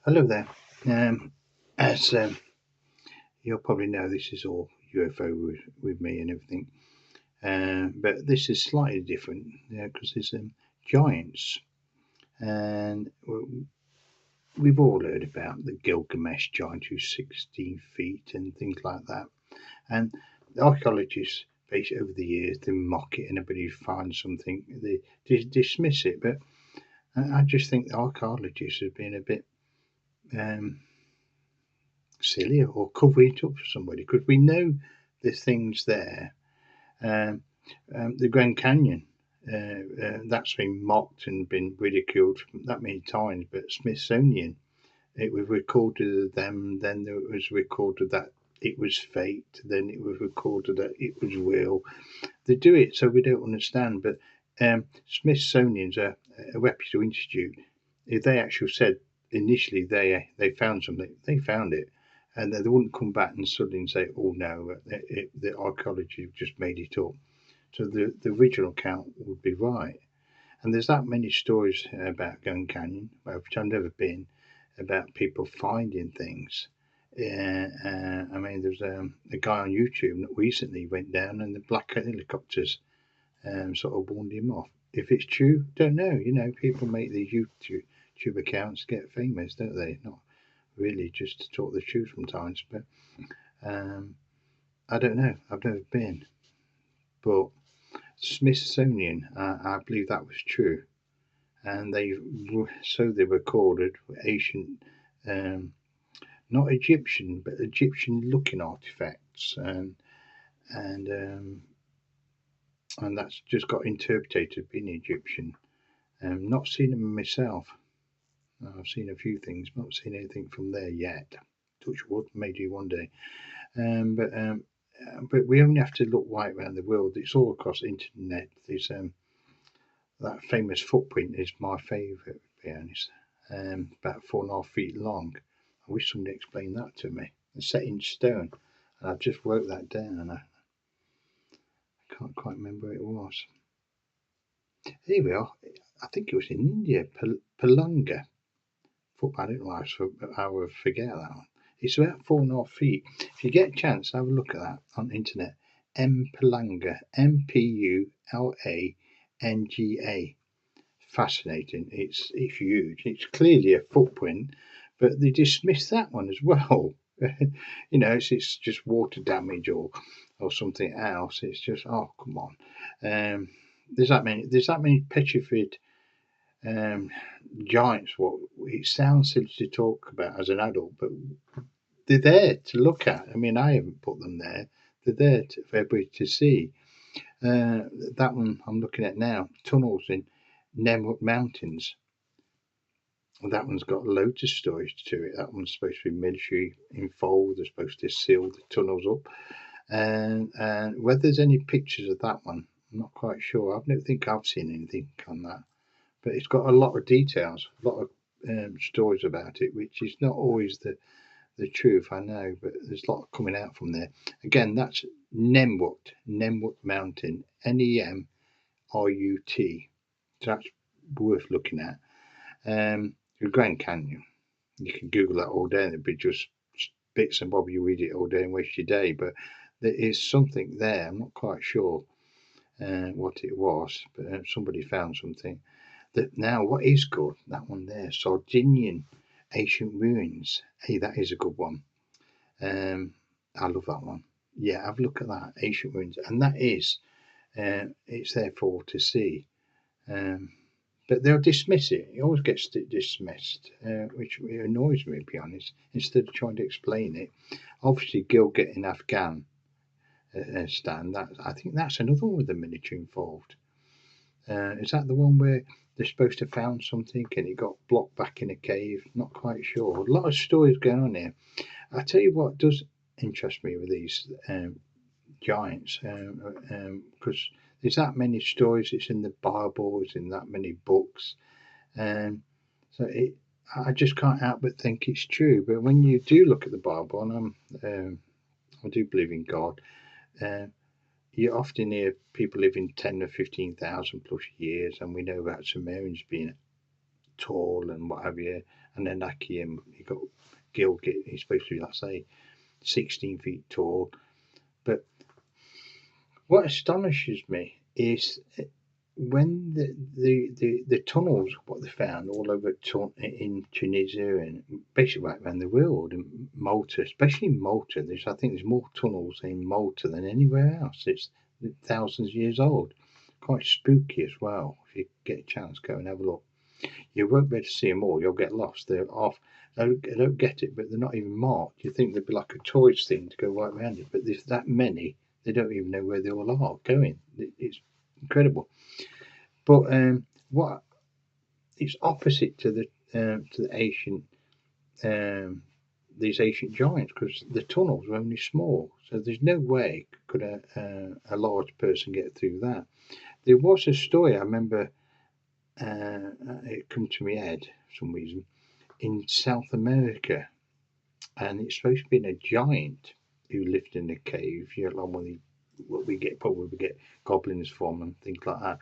Hello there. As you'll probably know, this is all UFO with me and everything. But this is slightly different because there's giants. And we've all heard about the Gilgamesh giant who's 16 feet and things like that. And the archaeologists, basically over the years, they mock it. Anybody who finds something, they dismiss it. But I just think the archaeologists have been a bit um, silly or covering it up for somebody because we know there's things there. Um, the Grand Canyon, that's been mocked and been ridiculed that many times, but Smithsonian, it was recorded of them, then it was recorded that it was fake, then it was recorded that it was real. They do it so we don't understand, but Smithsonian's a reputable institute. If they actually said initially they found something, they found it, and they wouldn't come back and suddenly say, "Oh no, the archaeology just made it up." So the original account would be right. And there's that many stories about Grand Canyon, which I've never been, about people finding things. I mean, there's a guy on YouTube that recently went down, and the black helicopters sort of warned him off. If it's true, don't know. You know, people make these YouTube accounts get famous, don't they? Not really just to talk the truth sometimes, but um, I don't know. I've never been, but Smithsonian, I believe that was true, and they recorded ancient, um, not Egyptian, but Egyptian-looking artifacts, and and that's just got interpreted being Egyptian. Not seen them myself. I've seen a few things, not seen anything from there yet. Touch wood, maybe one day. But we only have to look right around the world. It's all across the internet. There's that famous footprint is my favourite, to be honest. About 4.5 feet long. I wish somebody explained that to me. It's set in stone, and I've just wrote that down, and I can't quite remember where it was. Here we are. I think it was in India, Palanga. I don't know how I would forget that one. It's about 4.5 feet. If you get a chance, have a look at that on the internet. Mpulanga, Mpulanga. Fascinating. It's huge. It's clearly a footprint, but they dismiss that one as well. It's just water damage or something else. It's just come on. Um, there's that many petrified um, giants. What it sounds silly to talk about as an adult, but they're there to look at. I mean, I haven't put them there. They're there for everybody to see. That one I'm looking at now, tunnels in Nemrut Mountains. Well, that one's got loads of stories to it. That one's supposed to be military involved. They're supposed to seal the tunnels up. And whether there's any pictures of that one, I'm not quite sure. I don't think I've seen anything on that. But it's got a lot of details, a lot of stories about it, which is not always the truth, I know, but there's a lot coming out from there. Again, that's Nemrut Mountain, Nemrut. So that's worth looking at. The Grand Canyon, you can Google that all day and it'd be just bits and bobs. You read it all day and waste your day, but there is something there. I'm not quite sure what it was, but somebody found something. That now, what is good? That one there, Sardinian ancient ruins. Hey, that is a good one. I love that one. Yeah, have a look at that ancient ruins, and that is it's there for all to see. Um, but they'll dismiss it. It always gets dismissed, which annoys me, to be honest. Instead of trying to explain it, obviously Gilgit in Afghan Stan. That I think that's another one with the military involved. Is that the one where they're supposed to have found something and it got blocked back in a cave? Not quite sure. A lot of stories going on here. I tell you what does interest me with these giants, because there's that many stories. It's in the Bible. It's in that many books, and so I just can't help but think it's true. But when you do look at the Bible, and I do believe in God. Uh, you often hear people living 10 or 15,000 plus years, and we know about Sumerians being tall and what have you, Anunnaki, and you got Gilgit. He's supposed to be, like I say, 16 feet tall. But what astonishes me is when the tunnels, what they found all over in Tunisia and basically right around the world, in Malta, especially Malta. I think there's more tunnels in Malta than anywhere else. It's thousands of years old. Quite spooky as well. If you get a chance, go and have a look. You won't be able to see them all. You'll get lost. They're off. I don't get it, but they're not even marked. You think they'd be like a tourist thing to go right around it, but there's that many. They don't even know where they all are going. It's incredible. But what it's opposite to the ancient these ancient giants, because the tunnels were only small, so there's no way could a large person get through that. There was a story I remember. It come to my head for some reason in South America, and it's supposed to be a giant who lived in a cave. You know, like what we get, probably we get goblins from and things like that.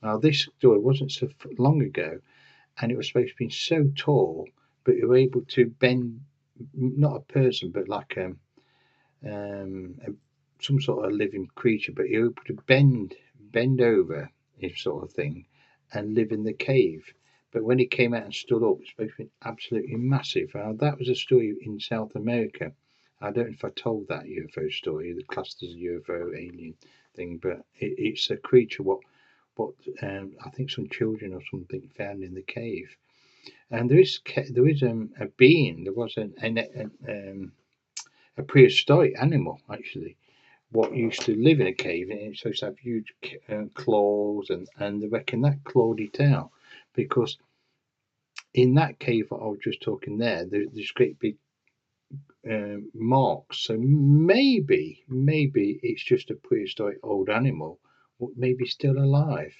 Now, this story wasn't so long ago, and it was supposed to be so tall, but you were able to bend, not a person, but like some sort of living creature, but you're able to bend over, this sort of thing, and live in the cave. But when he came out and stood up, it's supposed to be absolutely massive. That was a story in South America. I don't know if I told that UFO story, the classed as a UFO alien thing, but it's a creature what I think some children or something found in the cave. And there is a being. There was a prehistoric animal actually what used to live in a cave, and it's supposed to have huge claws, and they reckon that clawed it out because in that cave that I was just talking there's great big marks. So maybe it's just a prehistoric old animal, maybe still alive.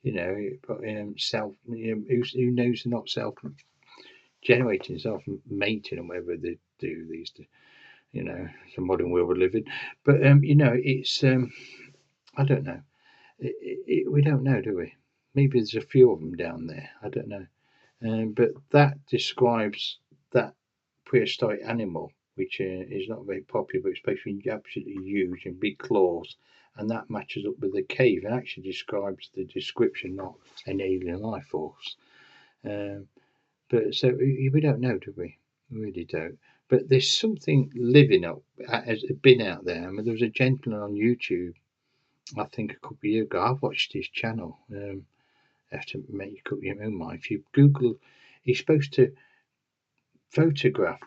You know, but self. Who knows? They're not self-generating, self-mating, or whatever they do these days. You know, it's a modern world we live in. But it's I don't know. We don't know, do we? Maybe there's a few of them down there. I don't know. But that describes that prehistoric animal, which is not very popular, but it's supposed to be absolutely huge and big claws. And that matches up with the cave and actually describes the description, not an alien life force. But so we don't know, do we? We really don't. But there's something living up, has been out there. I mean, there was a gentleman on YouTube, I think a couple of years ago. I've watched his channel. Have to make up your own mind. If you Google, he's supposed to photograph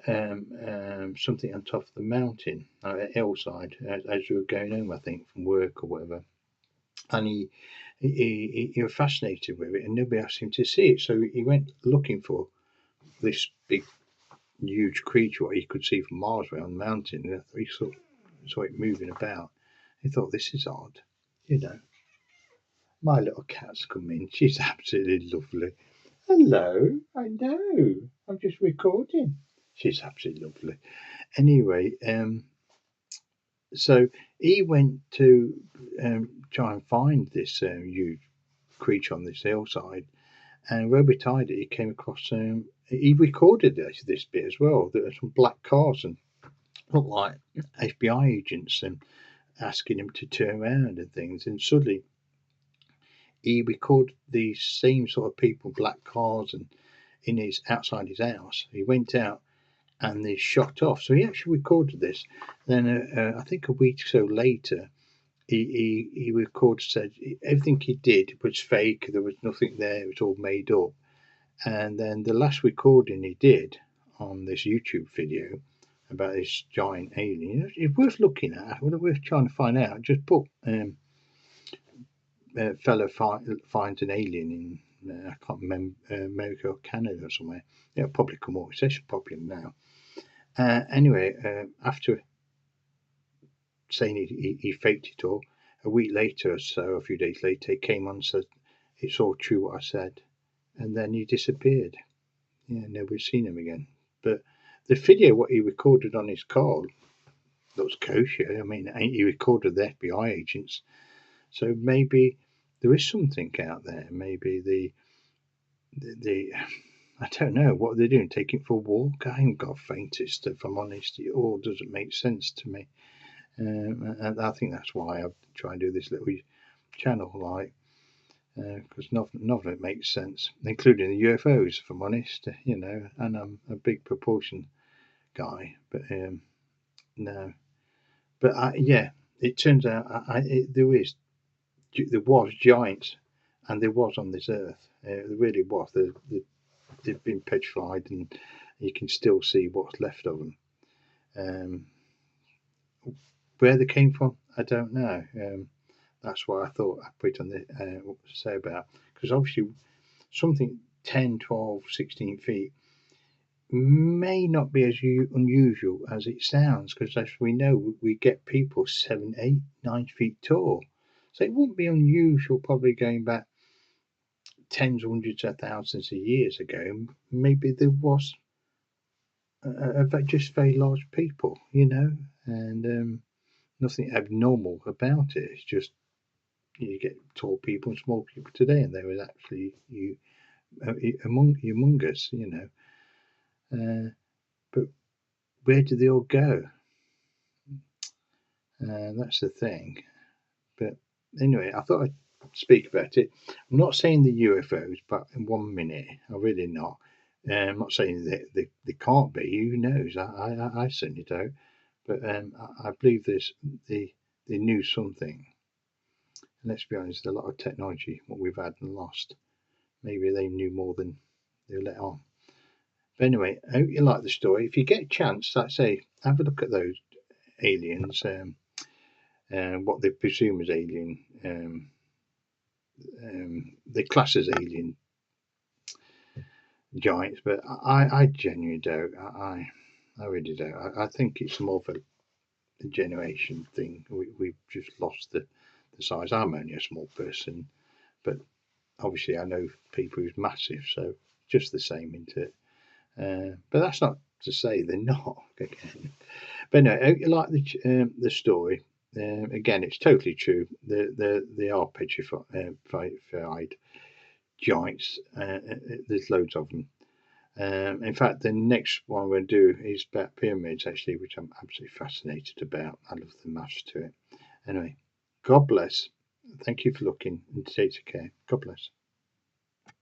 something on top of the mountain, a hillside, as you were going home, I think, from work or whatever. And he was fascinated with it, and nobody asked him to see it. So he went looking for this big, huge creature, what he could see from miles around the mountain. And he saw it moving about. He thought, this is odd, you know. My little cat's come in. She's absolutely lovely. Hello, I know. I'm just recording. She's absolutely lovely. Anyway, so he went to try and find this huge creature on this hillside, and where we tied it, he came across. He recorded this bit as well. There were some black cars and looked like FBI agents and asking him to turn around and things. And suddenly, he recorded these same sort of people, black cars, and outside his house. He went out and they shot off. So he actually recorded this. Then I think a week or so later, he recorded, said everything he did was fake. There was nothing there. It was all made up. And then the last recording he did on this YouTube video about this giant alien, it's worth looking at. Worth trying to find out. Just put fellow finds an alien in I can't remember America or Canada or somewhere. It'll probably come up. It's actually popular now. Anyway, after saying he faked it all, a week later or so, a few days later, he came on and said, it's all true what I said. And then he disappeared. Yeah, nobody's seen him again. But the video, what he recorded on his car, looks kosher. I mean, he recorded the FBI agents. So maybe there is something out there. Maybe the I don't know what they're doing. Taking for a walk? I ain't got faintest. If I'm honest, it all doesn't make sense to me. And I think that's why I try and do this little channel, like, because none of it makes sense, including the UFOs. If I'm honest, and I'm a big proportion guy, but no. But yeah, it turns out there was giants, and there was on this earth. There really was. They've been petrified, and you can still see what's left of them. Um, where they came from, I don't know. That's why I thought I'd put on the what to say about, because obviously something 10, 12, 16 feet may not be as unusual as it sounds, because as we know, we get people 7, 8, 9 feet tall. So it wouldn't be unusual, probably going back tens, hundreds of thousands of years ago. Maybe there was just very large people, and nothing abnormal about it. It's just you get tall people and small people today, and there was actually among us, but where do they all go? That's the thing. But anyway, I thought I'd speak about it. I'm not saying the UFOs, but in 1 minute, I'm really not. I'm not saying that they can't be. Who knows? I certainly don't. But I believe they knew something. And let's be honest, a lot of technology, what we've had and lost, maybe they knew more than they let on. But anyway, I hope you like the story. If you get a chance, like I say, have a look at those aliens, what they presume as alien. They class as alien giants, but I genuinely don't. I really don't. I think it's more of a generation thing. We've just lost the size. I'm only a small person, but obviously I know people who's massive, so just the same into it. But that's not to say they're not. Again. But no, I hope you like the story. Again, it's totally true. They are petrified giants. There's loads of them. In fact, the next one I'm going to do is about pyramids, actually, which I'm absolutely fascinated about. I love the maths to it. Anyway, God bless. Thank you for looking, and take care. God bless.